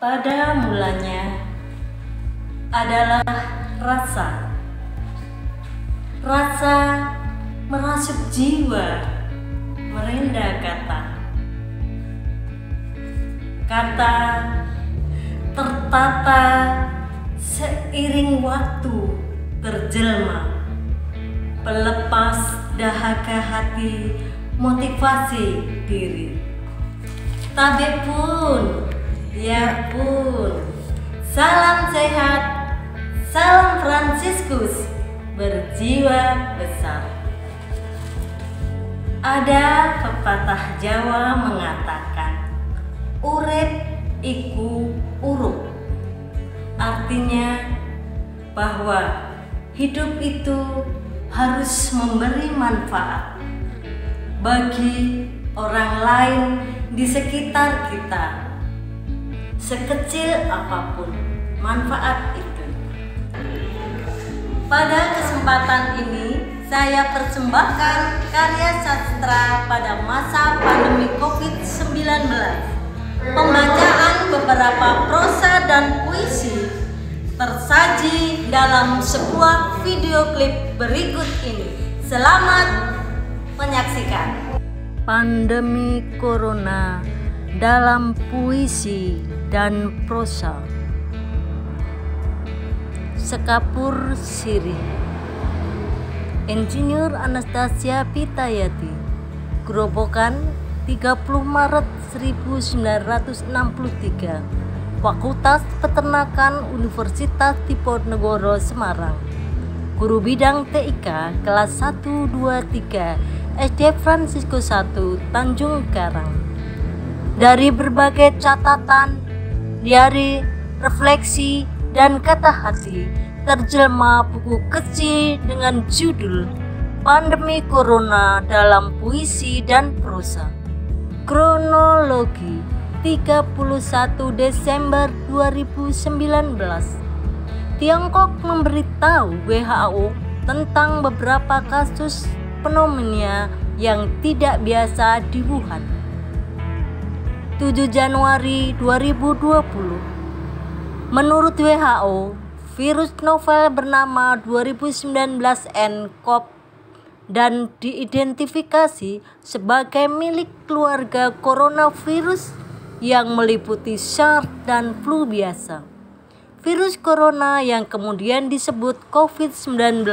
Pada mulanya adalah rasa. Rasa merasuk jiwa, merenda kata. Kata tertata seiring waktu terjelma, pelepas dahaga hati, motivasi diri. Tabik pun, ya pun, salam sehat, salam Fransiskus, berjiwa besar. Ada pepatah Jawa mengatakan, urip iku uruk. Artinya bahwa hidup itu harus memberi manfaat bagi orang lain di sekitar kita, sekecil apapun manfaat itu. Pada kesempatan ini saya persembahkan karya sastra pada masa pandemi COVID-19. Pembacaan beberapa prosa dan puisi tersaji dalam sebuah video klip berikut ini. Selamat menyaksikan. Pandemi Corona dalam puisi dan prosa. Sekapur Sirih, Insinyur Anastasia Pitayati, Grobogan 30 Maret 1963, Fakultas Peternakan Universitas Diponegoro Semarang, Guru Bidang TIK kelas 1, 2, 3 SD Fransiskus 1 Tanjung Karang. Dari berbagai catatan, diari, refleksi, dan kata hati, terjelma buku kecil dengan judul Pandemi Corona dalam Puisi dan Prosa. Kronologi 31 Desember 2019. Tiongkok memberitahu WHO tentang beberapa kasus pneumonia yang tidak biasa di Wuhan. 7 Januari 2020. Menurut WHO, virus novel bernama 2019 nCoV dan diidentifikasi sebagai milik keluarga coronavirus yang meliputi SARS dan flu biasa. Virus corona yang kemudian disebut COVID-19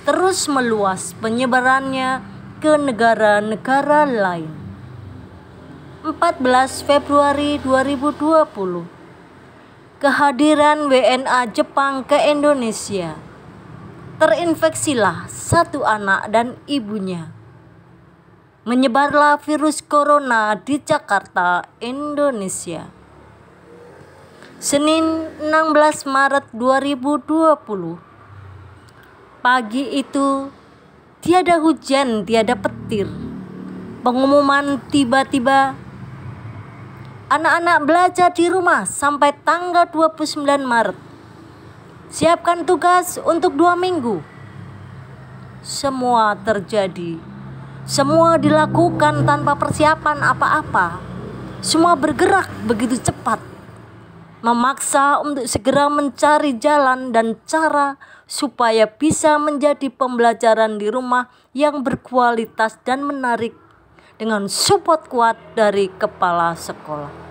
terus meluas penyebarannya ke negara-negara lain. 14 Februari 2020. Kehadiran WNA Jepang ke Indonesia. Terinfeksilah satu anak dan ibunya. Menyebarlah virus corona di Jakarta, Indonesia. Senin 16 Maret 2020. Pagi itu tiada hujan, tiada petir. Pengumuman tiba-tiba, anak-anak belajar di rumah sampai tanggal 29 Maret. Siapkan tugas untuk 2 minggu. Semua terjadi. Semua dilakukan tanpa persiapan apa-apa. Semua bergerak begitu cepat. Memaksa untuk segera mencari jalan dan cara supaya bisa menjadi pembelajaran di rumah yang berkualitas dan menarik dengan support kuat dari kepala sekolah.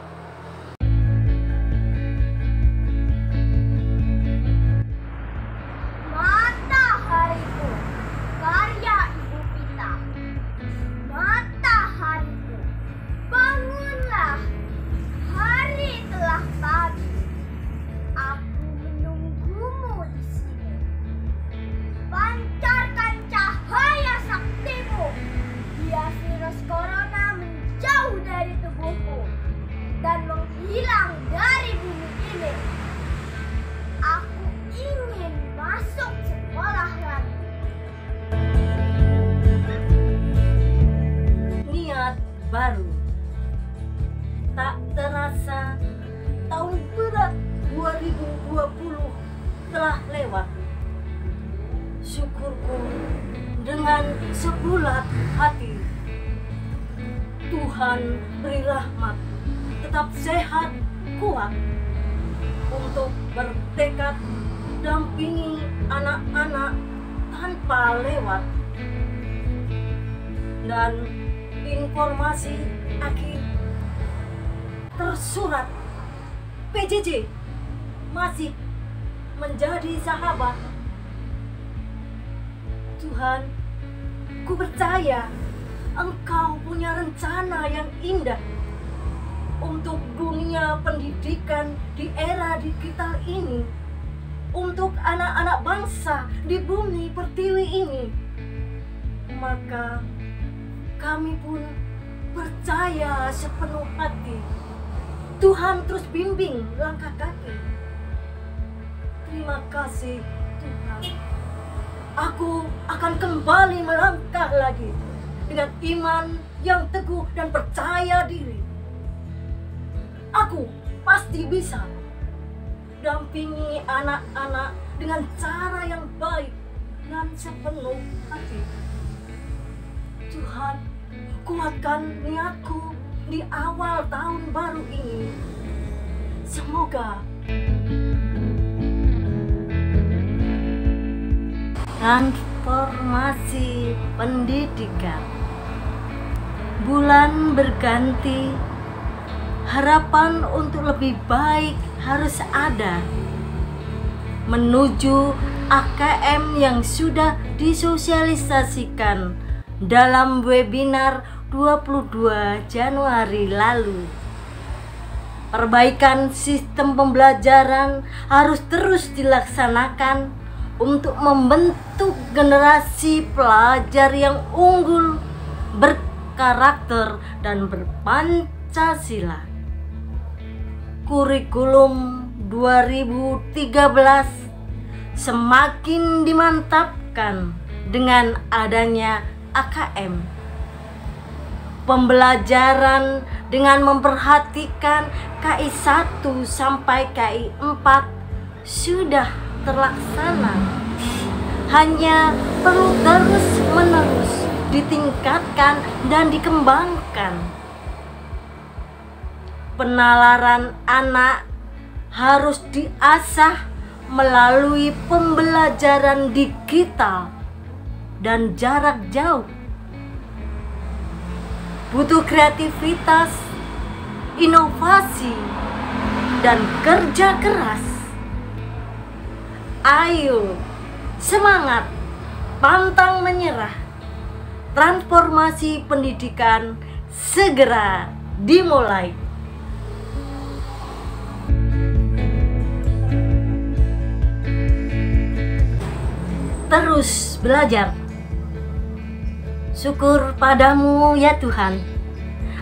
Baru tak terasa tahun berat 2020 telah lewat. Syukurku dengan sebulat hati, Tuhan beri rahmat, tetap sehat kuat untuk bertekad dampingi anak-anak tanpa lewat. Dan informasi akhir tersurat, PJJ masih menjadi sahabat. Tuhan, ku percaya Engkau punya rencana yang indah untuk dunia pendidikan di era digital ini, untuk anak-anak bangsa di bumi pertiwi ini. Maka kami pun percaya sepenuh hati Tuhan terus bimbing langkah kaki. Terima kasih Tuhan. Aku akan kembali melangkah lagi dengan iman yang teguh dan percaya diri. Aku pasti bisa dampingi anak-anak dengan cara yang baik dan sepenuh hati. Tuhan, kuatkan niatku di awal tahun baru ini. Semoga transformasi pendidikan. Bulan berganti, harapan untuk lebih baik harus ada. Menuju AKM yang sudah disosialisasikan dalam webinar 22 Januari lalu. Perbaikan sistem pembelajaran harus terus dilaksanakan untuk membentuk generasi pelajar yang unggul, berkarakter, dan berpancasila. Kurikulum 2013 semakin dimantapkan dengan adanya AKM. Pembelajaran dengan memperhatikan KI 1 sampai KI 4 sudah terlaksana. Hanya perlu terus-menerus ditingkatkan dan dikembangkan. Penalaran anak harus diasah melalui pembelajaran digital dan jarak jauh. Butuh kreativitas, inovasi, dan kerja keras. Ayo, semangat, pantang menyerah. Transformasi pendidikan segera dimulai. Terus belajar. Syukur padamu ya Tuhan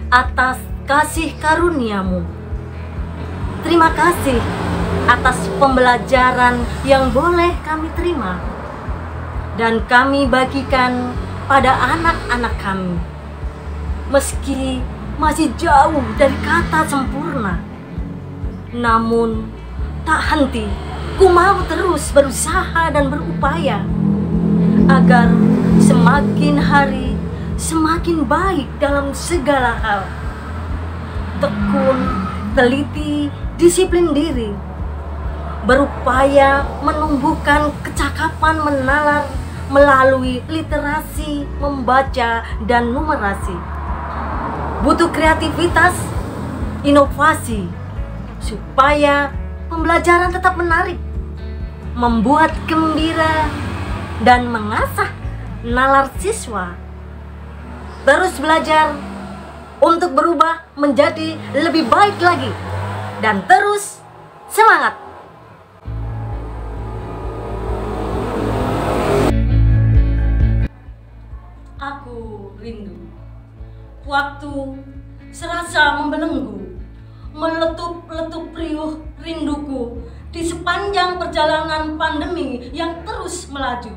atas kasih karunia-Mu. Terima kasih atas pembelajaran yang boleh kami terima dan kami bagikan pada anak-anak kami. Meski masih jauh dari kata sempurna, namun tak henti, ku mau terus berusaha dan berupaya agar semakin hari semakin baik dalam segala hal. Tekun, teliti, disiplin diri, berupaya menumbuhkan kecakapan menalar melalui literasi, membaca, dan numerasi. Butuh kreativitas, inovasi, supaya pembelajaran tetap menarik, membuat gembira, dan mengasah nalar siswa. Terus belajar untuk berubah menjadi lebih baik lagi, dan terus semangat. Aku rindu waktu serasa membelenggu, meletup-letup riuh rinduku di sepanjang perjalanan pandemi yang terus melaju.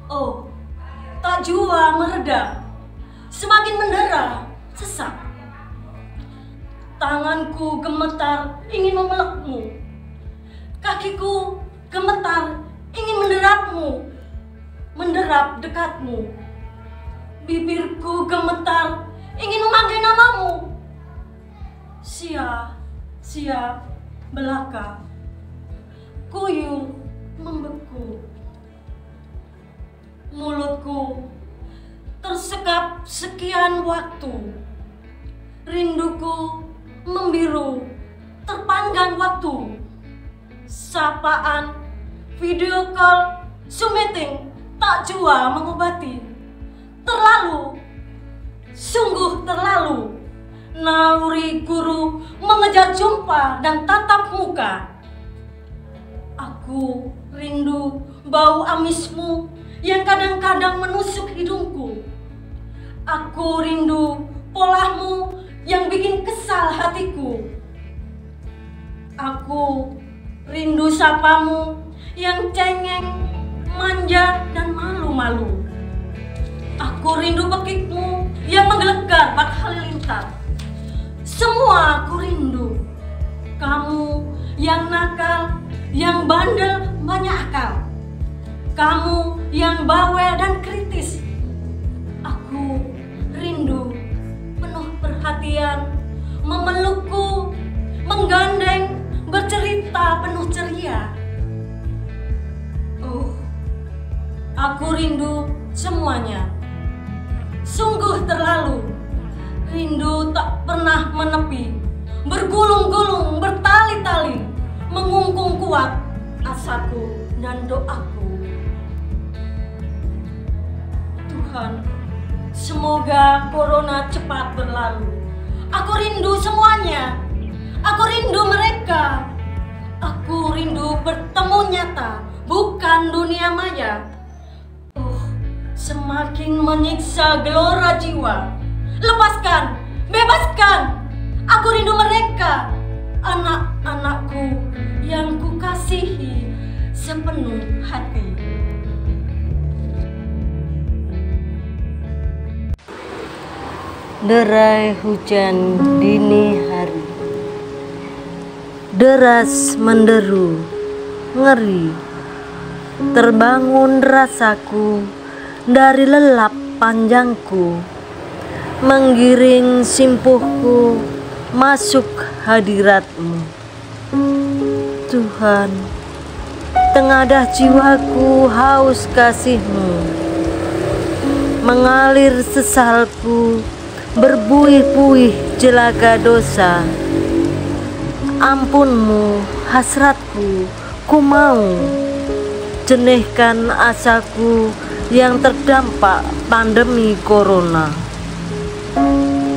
Oh, tak jua mereda, semakin mendera, sesak. Tanganku gemetar ingin memelukmu, kakiku gemetar ingin menderap dekatmu. Bibirku gemetar ingin memanggil namamu. siap belaka, kuyung membeku. Mulutku tersekap sekian waktu, rinduku membiru terpanggang waktu. Sapaan, video call, Zoom meeting tak jua mengobati. Terlalu, sungguh terlalu, naluri guru mengejar jumpa dan tatap muka. Aku rindu bau amismu yang kadang-kadang menusuk hidungku. Aku rindu polamu yang bikin kesal hatiku. Aku rindu sapamu yang cengeng, manja, dan malu-malu. Aku rindu pekikmu yang menggelegar bak halilintar. Semua aku rindu. Kamu yang nakal, yang bandel, banyak akal. Kamu yang bawel dan kritis. Aku rindu penuh perhatian, memelukku, menggandeng, bercerita penuh ceria. Oh, aku rindu semuanya. Sungguh terlalu, rindu tak pernah menepi, bergulung-gulung, bertali-tali, mengungkung kuat asaku dan doaku. Tuhan, semoga corona cepat berlalu. Aku rindu semuanya. Aku rindu mereka. Aku rindu bertemu nyata, bukan dunia maya. Oh, semakin menyiksa gelora jiwa. Lepaskan, bebaskan. Aku rindu mereka, anak-anakku yang kukasihi sepenuh hati. Derai hujan dini hari, deras menderu, ngeri. Terbangun rasaku dari lelap panjangku, menggiring simpuhku masuk hadiratmu. Tuhan, tengadah jiwaku haus kasih-Mu, mengalir sesalku, berbuih-buih jelaga dosa. Ampunmu hasratku, ku mau jenihkan asaku yang terdampak pandemi corona.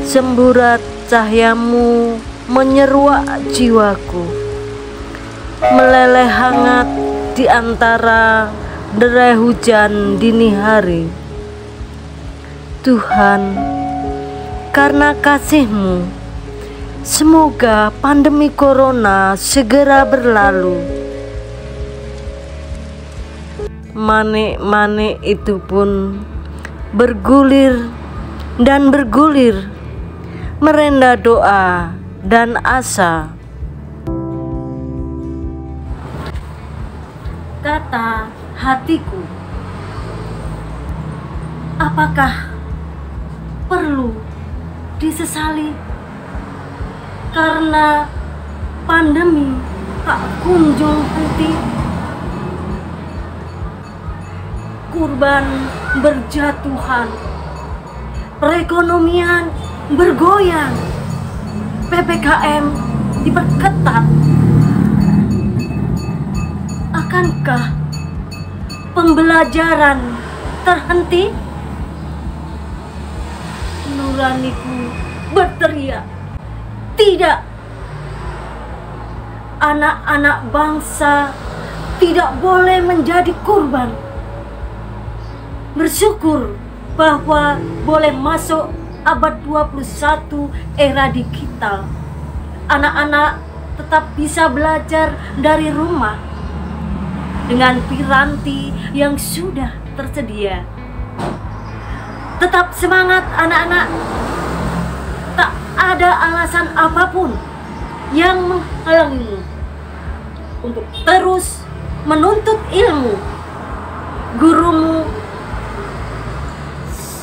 Semburat cahayamu menyeruak jiwaku, meleleh hangat di antara derai hujan dini hari. Tuhan, karena kasih-Mu, semoga pandemi corona segera berlalu. Manik-manik itu pun bergulir dan bergulir, merenda doa dan asa. Kata hatiku, apakah perlu disesali karena pandemi tak kunjung henti? Kurban berjatuhan, perekonomian bergoyang, PPKM diperketat. Akankah pembelajaran terhenti? Nuraniku berteriak, tidak. Anak-anak bangsa tidak boleh menjadi kurban. Bersyukur bahwa boleh masuk abad 21 era digital. Anak-anak tetap bisa belajar dari rumah dengan piranti yang sudah tersedia. Tetap semangat anak-anak. Tak ada alasan apapun yang menghalangimu untuk terus menuntut ilmu. Gurumu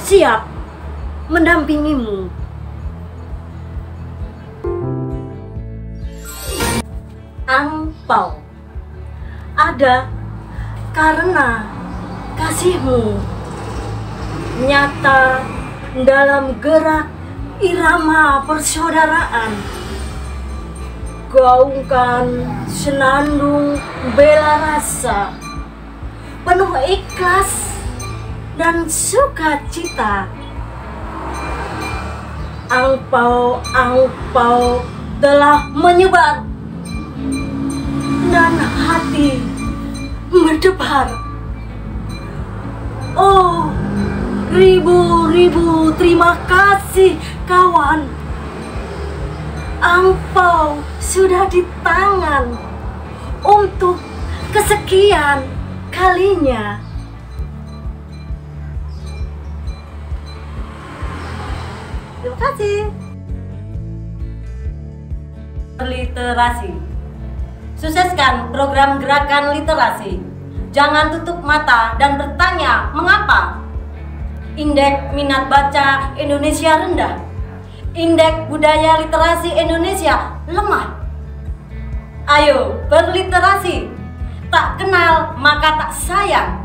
siap mendampingimu. angpau. Ada karena kasihmu nyata dalam gerak irama persaudaraan. Gaungkan senandung bela rasa, penuh ikhlas dan sukacita. Angpau-angpau telah menyebar dan hati berdebar. Oh, ribu-ribu terima kasih kawan. Angpau sudah di tangan untuk kesekian kalinya. Terima kasih. Literasi. Sukseskan program gerakan literasi. Jangan tutup mata dan bertanya mengapa. Indeks minat baca Indonesia rendah. Indeks budaya literasi Indonesia lemah. Ayo berliterasi. Tak kenal maka tak sayang.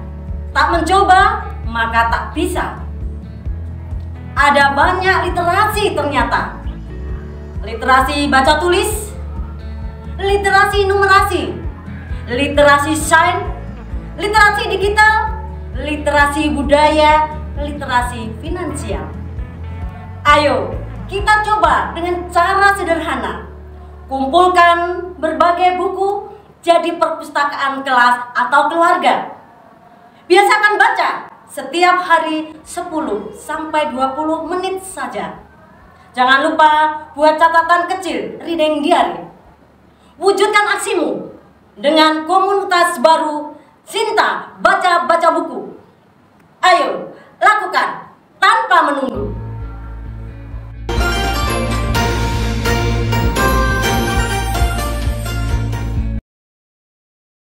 Tak mencoba maka tak bisa. Ada banyak literasi ternyata. Literasi baca tulis, literasi numerasi, literasi sains, literasi digital, literasi budaya, literasi finansial. Ayo kita coba dengan cara sederhana. Kumpulkan berbagai buku jadi perpustakaan kelas atau keluarga. Biasakan baca setiap hari 10 sampai 20 menit saja. Jangan lupa buat catatan kecil, reading diary. Wujudkan aksimu dengan komunitas baru Cinta Baca-Baca Buku. Ayo, lakukan.